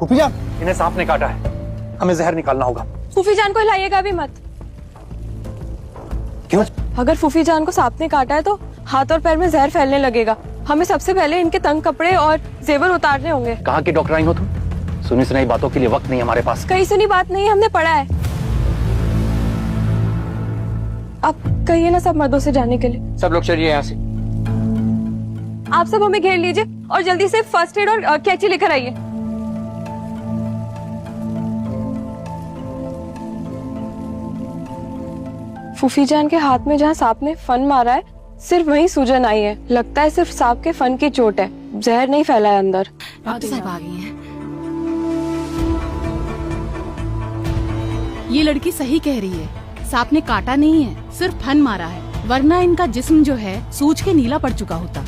फूफी जान, इन्हें सांप ने काटा है, हमें जहर निकालना होगा। फूफी जान को हिलाइएगा भी मत। क्यों? अगर फूफी जान को सांप ने काटा है तो हाथ और पैर में जहर फैलने लगेगा। हमें सबसे पहले इनके तंग कपड़े और जेवर उतारने होंगे। कहाँ की डॉक्टर आई हो तुम? सुनी सुनाई बातों के लिए वक्त नहीं हमारे पास। कहीं सुनी बात नहीं, हमने पढ़ा है। आप कहिए ना सब मर्दों से जाने के लिए। सब लोग चलिए यहाँ से। आप सब हमें घेर लीजिए और जल्दी से फर्स्ट एड और कैंची लेकर आइए। फूफी जान के हाथ में जहाँ सांप ने फन मारा है, सिर्फ वहीं सूजन आई है। लगता है सिर्फ सांप के फन की चोट है, जहर नहीं फैला है अंदर। डॉक्टर साहब आ गई हैं। ये लड़की सही कह रही है, सांप ने काटा नहीं है, सिर्फ फन मारा है, वरना इनका जिस्म जो है सूज के नीला पड़ चुका होता।